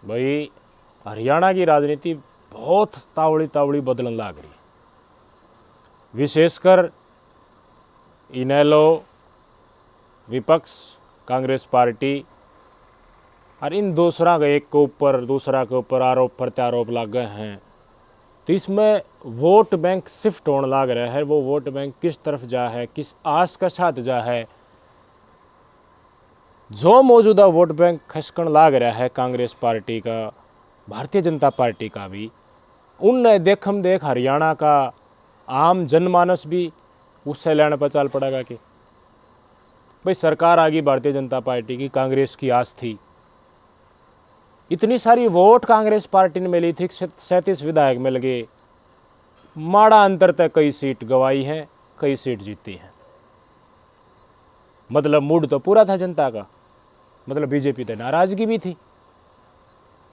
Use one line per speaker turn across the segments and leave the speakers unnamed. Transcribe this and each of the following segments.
भाई हरियाणा की राजनीति बहुत तावड़ी तावड़ी बदलन लाग रही, विशेषकर इनेलो, विपक्ष, कांग्रेस पार्टी और इन दूसरा के एक के ऊपर दूसरा के ऊपर आरोप प्रत्यारोप लाग गए हैं। तो इसमें वोट बैंक शिफ्ट होने लाग रहा है। वो वोट बैंक किस तरफ जा है, किस आस के साथ जा है, जो मौजूदा वोट बैंक खसकन लाग रहा है कांग्रेस पार्टी का, भारतीय जनता पार्टी का भी, उन देखम देख हरियाणा का आम जनमानस भी उससे लेने पर चल पड़ेगा कि भाई सरकार आ गई भारतीय जनता पार्टी की, कांग्रेस की आस थी, इतनी सारी वोट कांग्रेस पार्टी ने मिली थी, 37 विधायक मिल गए, माड़ा अंतर तक कई सीट गवाई हैं, कई सीट जीती हैं। मतलब मूड तो पूरा था जनता का, मतलब बीजेपी तो नाराजगी भी थी।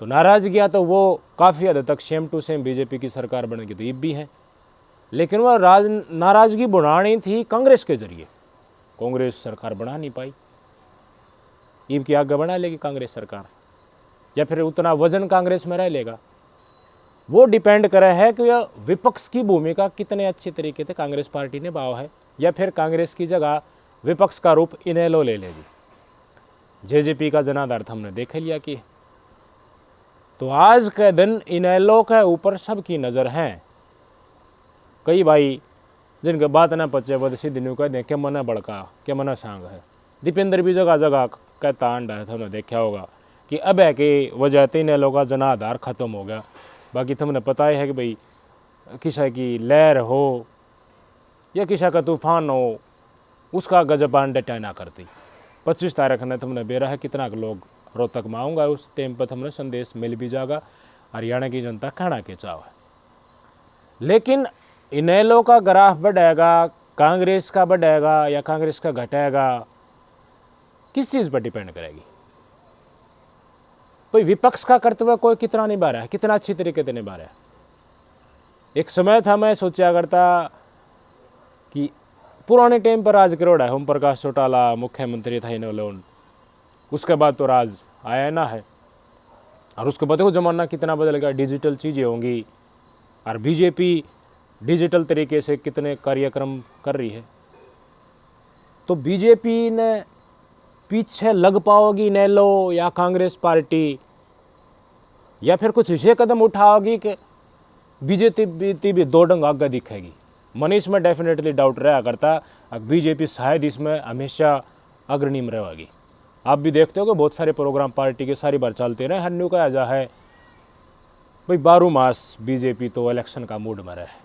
तो नाराजगियाँ तो वो काफ़ी हद तक सेम टू सेम बीजेपी की सरकार बन गई तो अब भी है, लेकिन वह नाराजगी बढ़ानी थी कांग्रेस के जरिए, कांग्रेस सरकार बना नहीं पाई। ईब की आगे बना लेगी कांग्रेस सरकार, या फिर उतना वजन कांग्रेस में रह लेगा, वो डिपेंड करे है कि यह विपक्ष की भूमिका कितने अच्छे तरीके से कांग्रेस पार्टी ने भाव है, या फिर कांग्रेस की जगह विपक्ष का रूप इनेलो ले लेगी। जेजेपी का जनाधार हमने देख लिया कि तो आज के दिन इनेलो के ऊपर सबकी नज़र है। कई भाई जिनके बात ना पचे वो सीधी न्यू कह दें क्या मना बड़का क्या मना सांग है। दीपेंद्र भी जगह जगह कहता अंडा है, तुमने देखा होगा कि अब है कि वजह से इनेलो का जनाधार ख़त्म हो गया। बाकी तुमने पता ही है कि भाई किसी की लहर हो या किसी का तूफान हो, उसका गजबान डटा ना करती। 25 तारीख ने तुमने बेरा है कितना लोग रोहतक में आऊँगा, उस टाइम पर तुमने संदेश मिल भी जाएगा हरियाणा की जनता खाना के चाव है। लेकिन इनेलो का ग्राफ बढ़ेगा, कांग्रेस का बढ़ेगा या कांग्रेस का घटेगा, किस चीज़ पर डिपेंड करेगी। कोई विपक्ष का कर्तव्य कोई कितना निभा रहा है, कितना अच्छी तरीके से निभा रहा है। एक समय था मैं सोचा करता कि पुराने टाइम पर राज करोड़ा है, ओम प्रकाश चौटाला मुख्यमंत्री था इनेलो, उसके बाद तो राज आया ना है, और उसके बाद देखो ज़माना कितना बदल गया, डिजिटल चीज़ें होंगी, और बीजेपी डिजिटल तरीके से कितने कार्यक्रम कर रही है। तो बीजेपी ने पीछे लग पाओगी इनेलो या कांग्रेस पार्टी, या फिर कुछ ऐसे कदम उठाओगी कि बीजेपी भी दो डंग आगे दिखेगी। मनीष में डेफिनेटली डाउट रहा करता, बीजेपी शायद इसमें हमेशा अग्रणी में रहेगी। आप भी देखते हो कि बहुत सारे प्रोग्राम पार्टी के सारी बार चलते रहे, हन्नू कहा जा है भाई 12 मास बीजेपी तो इलेक्शन का मूड में रहे।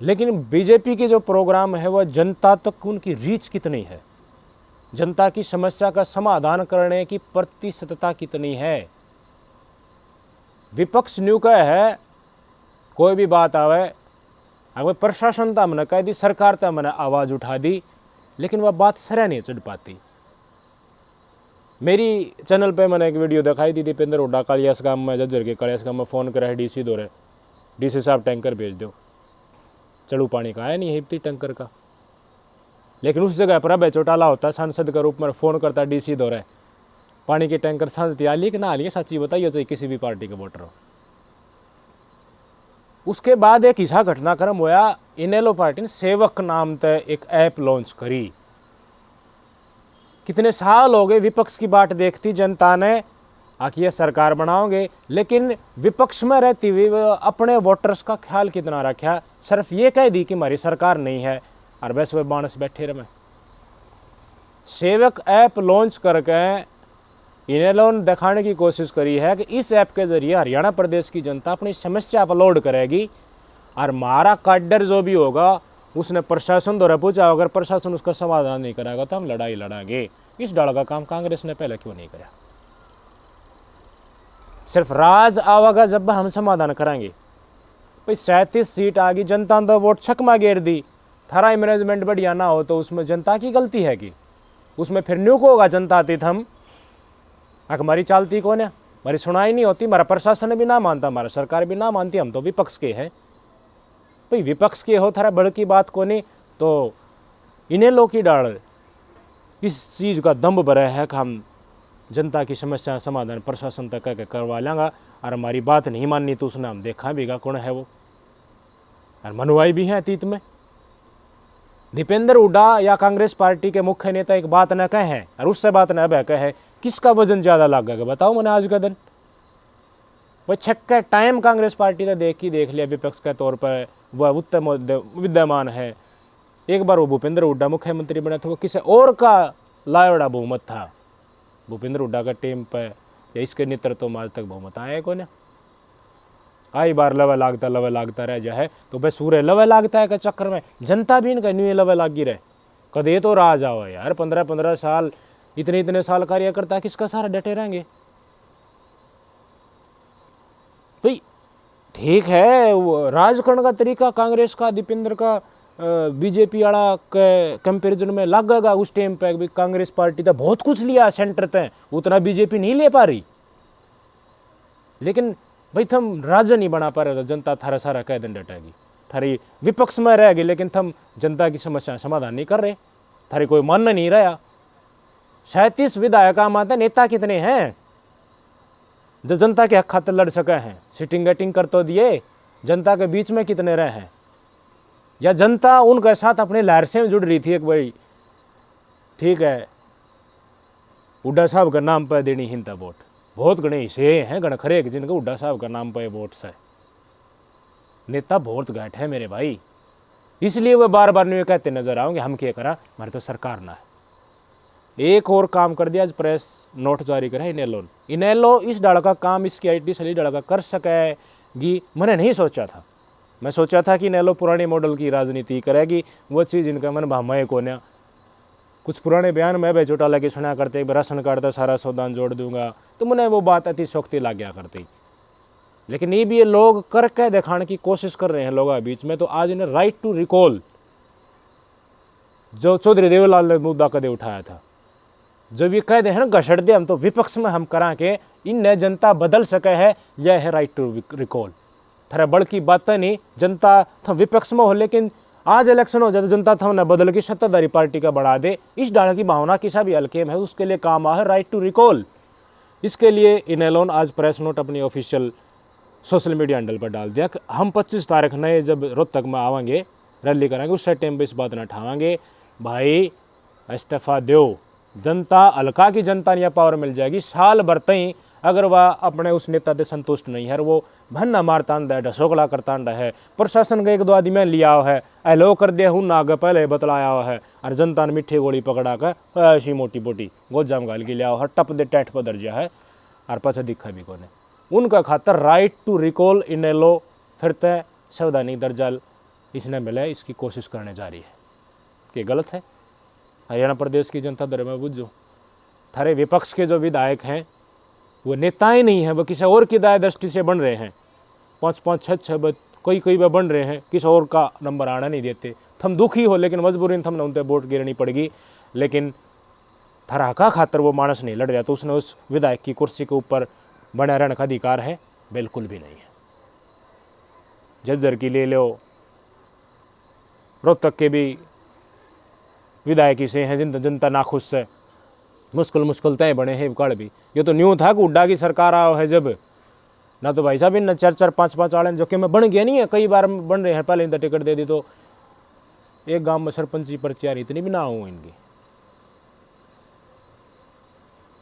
लेकिन बीजेपी के जो प्रोग्राम है वह जनता तक उनकी रीच कितनी है, जनता की समस्या का समाधान करने की प्रतिशतता कितनी है। विपक्ष न्यू का है कोई भी बात आवे, अगर प्रशासन तो हमने कह दी, सरकार तो हमने आवाज़ उठा दी, लेकिन वह बात सर नहीं चढ़ पाती। मेरी चैनल पे मैंने एक वीडियो दिखाई दी, दीपेंद्र हुड्डा कालियास गांव में जज्जर के कालियास गांव में फ़ोन करा है डीसी दौरे, डीसी साहब टैंकर भेज दो, चढ़ू पानी का आया नहीं है इतनी टैंकर का। लेकिन उस जगह पर अब चौटाला होता सांसद के रूप में फ़ोन करता डीसी दौरे, पानी के टैंकर सांसद आ लिए कि ना आ लिए, सच्ची बताइए तो किसी भी पार्टी के वोटर हो। उसके बाद एक ऐसा घटनाक्रम हुआ, इनेलो पार्टी ने सेवक नाम से एक ऐप लॉन्च करी। कितने साल हो गए विपक्ष की बात देखती जनता ने, आखिर ये सरकार बनाओगे, लेकिन विपक्ष में रहती हुई अपने वोटर्स का ख्याल कितना रखा, सिर्फ ये कह दी कि हमारी सरकार नहीं है, और बस वे बाणस बैठे रहे। सेवक ऐप लॉन्च करके इनेलो ने दिखाने की कोशिश करी है कि इस ऐप के जरिए हरियाणा प्रदेश की जनता अपनी समस्या अपलोड करेगी, और हमारा काडर जो भी होगा उसने प्रशासन द्वारा पूछा, अगर प्रशासन उसका समाधान नहीं करेगा तो हम लड़ाई लड़ाएंगे। इस डाल का काम कांग्रेस ने पहले क्यों नहीं करा। सिर्फ राज आवागा जब हम समाधान करेंगे। भाई 37 सीट आ गई, जनता ने तो वोट छकमा घेर दी, थारा मैनेजमेंट बढ़िया ना हो तो उसमें जनता की गलती है कि उसमें फिर न्यू को होगा जनता आती थम हमारी चालती कौन है, हमारी सुनाई नहीं होती, हमारा प्रशासन भी ना मानता, हमारा सरकार भी ना मानती, हम तो विपक्ष के हैं। भाई विपक्ष के हो, थारा बड़ की बात को नहीं, तो इनेलो की डाल इस चीज़ का दम्भ भरे है कि हम जनता की समस्या समाधान प्रशासन तक कह करवा लेंगा, और हमारी बात नहीं माननी तो उसने हम देखा भी गा कौन है वो, और मनवाई भी है अतीत में। दीपेंद्र हुड्डा या कांग्रेस पार्टी के मुख्य नेता एक बात न कहे और उससे बात न बह कहे, किसका वजन ज़्यादा लगेगा बताओ मैंने आज का दिन। भाई छक्का टाइम कांग्रेस पार्टी ने देख लिया विपक्ष के तौर पर वह उत्तम विद्यमान है। एक बार वो भूपेंद्र हुड्डा मुख्यमंत्री बने थे, वो किसी और का लावड़ा बहुमत था, भूपेंद्र हुड्डा का टीम पर या इसके नेतृत्व में आज तक बहुमत आया को ना। आई बार लवे लागता रह जाए तो बस सूर्य लवे लागता है के चक्कर में जनता भी इनका न्यू लवे लागी रहे। कदे तो राज आओ यार, 15-15 साल इतने साल कार्यकर्ता किसका सारा डटे रहेंगे। तो ठीक है राज करने का तरीका कांग्रेस का दीपेंद्र का बीजेपी वाला कंपेरिजन में लगेगा उस टाइम पे भी। कांग्रेस पार्टी तो बहुत कुछ लिया सेंटर तक, उतना बीजेपी नहीं ले पा रही। लेकिन भाई थम राज्य नहीं बना पा रहे तो जनता थारा सारा कह दिन डटेगी, थारी विपक्ष में रहेगी लेकिन थम जनता की समस्या समाधान नहीं कर रहे, थारी कोई मन नहीं रहा। 37 विधायक आते नेता कितने हैं जो जनता के हक खातिर लड़ सके हैं? सिटिंग गेटिंग कर तो दिए, जनता के बीच में कितने रहे हैं? या जनता उनके साथ अपने लहर से जुड़ रही थी एक भाई ठीक है हुड्डा साहब का नाम पर देनी हिंदा वोट, बहुत गणे हिस्से हैं गण खरे जिनके हुड्डा साहब का नाम पर वोट से नेता बहुत घट है मेरे भाई। इसलिए वह बार बार नहीं कहते नजर आओगे हम क्या करा, हमारे तो सरकार ना है। एक और काम कर दिया, आज प्रेस नोट जारी करा इनेलो इस डाल का काम इसकी IT सली डाल का कर सकेगी। मैंने नहीं सोचा था, मैं सोचा था कि इनेलो पुराने मॉडल की राजनीति करेगी, वो चीज़ इनका मन भामाए को न। कुछ पुराने बयान में भाई चोटा लगे सुना करते, राशन कार्ड का सारा सौदान जोड़ दूंगा, तो मैंने वो बात अति शोक्ति लग गया करती। लेकिन ये भी ये लोग करके दिखाने की कोशिश कर रहे हैं लोगों के बीच में। तो आज इन्हें राइट टू रिकॉल जो चौधरी देवलाल ने मुद्दा कदे उठाया था, जब ये कह दे हैं ना घसड़ दे हम तो विपक्ष में हम करा के इन जनता बदल सके है, यह है राइट टू रिकॉल। थारा बड़ की बात नहीं, जनता थम विपक्ष में हो लेकिन आज इलेक्शन हो जाए तो जनता थम न बदल की सत्ताधारी पार्टी का बढ़ा दे, इस डाल की भावना किसा भी हल्के में है उसके लिए काम आ है राइट टू रिकॉल। इसके लिए इनेलो आज प्रेस नोट अपनी ऑफिशियल सोशल मीडिया हैंडल पर डाल दिया कि हम 25 तारीख नए जब रोहतक में आवांगे रैली करेंगे उस टाइम पर इस बात न उठावांगे भाई इस्तीफा दो। जनता हल्का की जनता ने पावर मिल जाएगी, साल भर तई अगर वह अपने उस नेता से संतुष्ट नहीं है, वो भन्ना मारतांड है ढसोकला करतांड है, प्रशासन का 1-2 आदमी लिया है एलो कर दिया हूँ ना पहले बतलाया है, और जनता ने मिठी गोली पकड़ा कर ऐसी मोटी मोटी गोजाम गाल की लिया है टप दे टैठ पर दर्जा है और पाछा दिखा भी कोने। उनका खातर राइट टू रिकॉल इनेलो फिर तय संवैधानिक दर्जा इसने मिले, इसकी कोशिश करने जा रही है कि गलत है। हरियाणा प्रदेश की जनता दर में बुझो, थारे विपक्ष के जो विधायक हैं वो नेताएं नहीं हैं, वो किसी और की दाय दृष्टि से बन रहे हैं। 5-5, 6-6 कोई वे बन रहे हैं, किसी और का नंबर आना नहीं देते। थम दुखी हो लेकिन मजबूरी थमने उन पर वोट गिरनी पड़ेगी, लेकिन थारा का खातर वो मानस नहीं लड़ रहा तो उसने उस विधायक की कुर्सी के ऊपर बने रहने का अधिकार है? बिल्कुल भी नहीं है। झज्जर की ले लो, रोहतक के भी विधायक से हैं जिन जनता नाखुश से मुश्किल तय बने हैं कड़ भी। ये तो न्यू था कि हुड्डा की सरकार आओ है जब ना, तो भाई साहब इन 4-4, 5-5 आड़े जो कि मैं बन गया नहीं है, कई बार बन रहे हैं, पहले इनका टिकट दे दी तो एक गांव में सरपंच पर्चियाँ इतनी भी ना हो इनकी।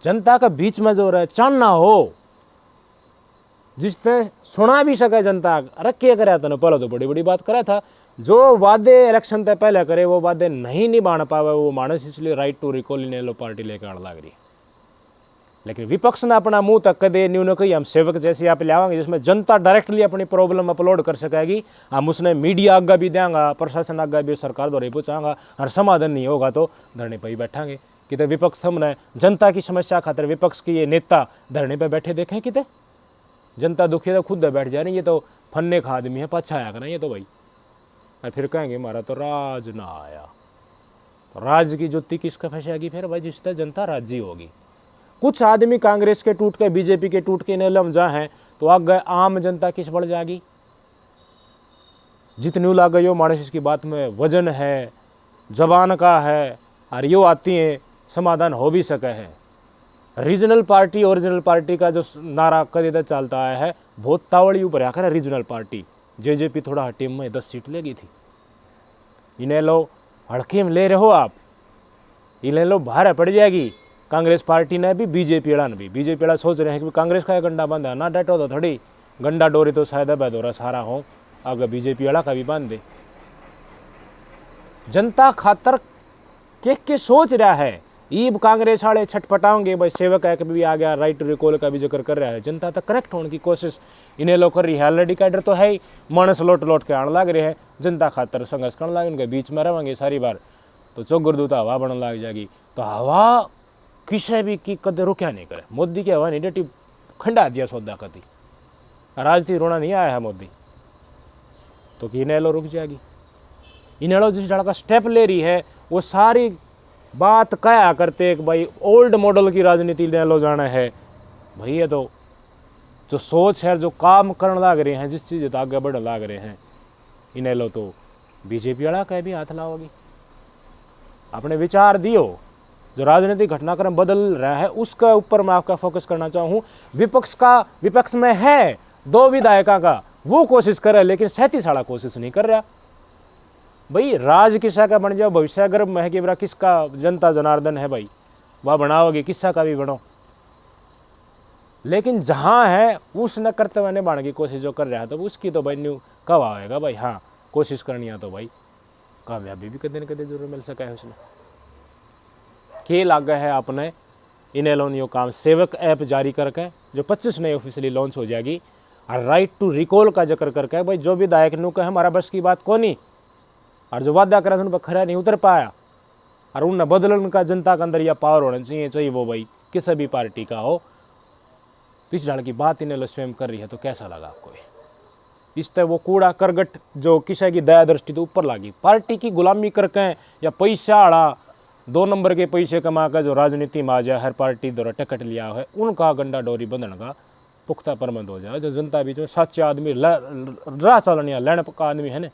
जनता का बीच में जो रहे चांदना हो जिसने सुना भी सके जनता रखे कराया था ना, पहले तो बड़ी बड़ी बात करा था। जो वादे इलेक्शन तय पहले करे वो वादे नहीं निभाना पावे वो मानस, इसलिए right to recall INELO party लेकर आने लग रही। लेकिन विपक्ष ने अपना मुंह तक दे न्यू न कही हम सेवक जैसे आप लावांगे जिसमें जनता डायरेक्टली अपनी प्रॉब्लम अपलोड कर सकेगी, हम उसने मीडिया आगा भी देंगे, प्रशासन आगा भी सरकार द्वारा पूछांगा, और समाधान नहीं होगा तो धरने पर ही बैठांगे। कितने विपक्ष हमने जनता की समस्या खातर विपक्ष के ये नेता धरने पर बैठे देखें, कितने जनता दुखी तो खुद बैठ जा रही, ये तो फन्ने का आदमी है पाछा आया करना ये तो भाई, और फिर कहेंगे हमारा तो राज ना आया। तो राज की जुत्ती किसका फंसेगी फिर भाई? जिससे जनता राजी होगी। कुछ आदमी कांग्रेस के टूट के बीजेपी के टूट के नीलम जा हैं तो आगे आम जनता किस बढ़ जाएगी? जितनी लाग गई हो मानस इसकी बात में वजन है, जबान का है, और यो आती है समाधान हो भी सके है। रीजनल पार्टी ओरिजिनल पार्टी का जो नारा कदे तक चलता आया है, बहुत तावड़ी ऊपर आकर है रीजनल पार्टी। जेजेपी थोड़ा हटीम में 10 सीट लेगी थी, इन्हें लो हड़के में ले रहे हो आप, इन्हें लो भारे पड़ जाएगी। कांग्रेस पार्टी ने भी बीजेपी अड़ा ने भी, बीजेपी अड़ा सोच रहे हैं कि कांग्रेस का गंडा बांधा ना डटो तो थोड़ी गंडा डोरी तो शायद अब दौरा सारा हो, अगर बीजेपी अड़ा का भी बांध दे। जनता खातर के सोच रहा है, ईब कांग्रेस वाले छटपटाओगे भाई, सेवक एक्ट भी आ गया, राइट टू रिकॉल का भी जिक्र कर रहा है, जनता तक कनेक्ट होने की कोशिश इन्हें लोग कर रही है। ऑलरेडी कैडर तो है ही, मानस लौट लौट के आने लग रहे हैं, जनता खातर संघर्ष करने लगे, उनके बीच में रहेंगे सारी बार तो चौक गुरदूत हवा बनने लग जाएगी। तो हवा किसी भी की कदे रुकया नहीं करे, मोदी की हवा नेगेटिव खंडा दिया सौदा कदी, राज थी रोना नहीं आया है मोदी, तो कि इन्हें लो रुक जाएगी। इन्हें लो जिस का स्टेप ले रही है वो सारी बात कहा करते कि भाई ओल्ड मॉडल की राजनीति ले लो जाना है भाई, ये तो जो सोच है, जो काम करने लग रहे हैं, जिस चीज़ आगे बढ़ने लग रहे हैं, इन्हें लो तो बीजेपी वाला कह भी हाथ लाओगी। अपने विचार दियो, जो राजनीतिक घटनाक्रम बदल रहा है उसका ऊपर मैं आपका फोकस करना चाहूँ। विपक्ष में है 2 विधायकों का, वो कोशिश कर रहा है, लेकिन 37 वाला कोशिश नहीं कर रहा भाई। राज किस्सा का बन जाओ, भविष्य अगर मह के किसका जनता जनार्दन है भाई, वह बनाओगे, किस्सा का भी बनो, लेकिन जहाँ है उस न करते हुए निभाने की कोशिश जो कर रहा है, तो उसकी तो भाई न्यू कब आएगा भाई। हाँ, कोशिश करनी है तो भाई कामयाबी भी कदे न कदे जरूर मिल सका है उसमें। के लागा है आपने इन्हें लोन यो काम सेवक ऐप जारी करके, जो 25 नई ऑफिशियली लॉन्च हो जाएगी, और राइट टू रिकॉल का जिक्र करके भाई, जो विधायक नु कहे हमारा बस की बात को नहीं, और जो वादा करा उन पर खरा नहीं उतर पाया, और उन बदलन का जनता के अंदर यह पावर होना चाहिए वो भाई किसी भी पार्टी का हो, तो इस ढाल की बात इन्हें स्वयं कर रही है, तो कैसा लगा आपको? इस तरह वो कूड़ा करगट जो किसी की दया दृष्टि तो ऊपर लागी, पार्टी की गुलामी करके या पैसा आड़ा 2 नंबर के पैसे कमा कर जो राजनीति में आ जाए, हर पार्टी द्वारा टिकट लिया है, उनका गंडा डोरी बंधन का पुख्ता प्रबंध हो जाए। जो जनता बीच में सच्चे आदमी राह चलन या लैंड का आदमी है ना,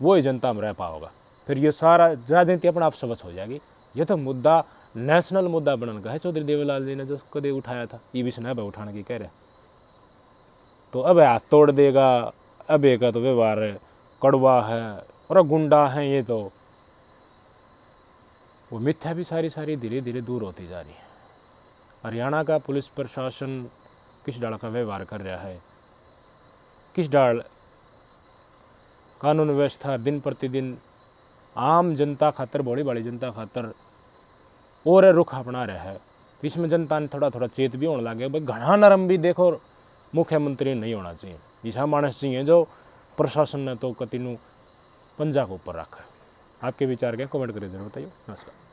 वो ही जनता में रह पाओगा, फिर ये सारा राजनीति अपने आप सबस हो जाएगी। ये तो मुद्दा नेशनल मुद्दा बनने का है। चौधरी देवीलाल जी ने जो कदे उठाया था, ये भी सुना उठाने की कह रहे, तो अब हाथ तोड़ देगा, अब एक तो व्यवहार कड़वा है और गुंडा है, ये तो वो मिथ्या भी सारी धीरे धीरे दूर होती जा रही है। हरियाणा का पुलिस प्रशासन किस डाल का व्यवहार कर रहा है, किस डाल कानून व्यवस्था दिन प्रतिदिन आम जनता खातर, बड़ी बड़ी जनता खातर और रुख अपना रहा है। इसमें जनता ने थोड़ा थोड़ा चेत भी होने लगे भाई, घना नरम भी देखो मुख्यमंत्री नहीं होना चाहिए, ऐसा मानस चाहिए जो प्रशासन ने तो कति पंजा को ऊपर रखा है। आपके विचार क्या कमेंट करिए जरूर बताइए। नमस्कार।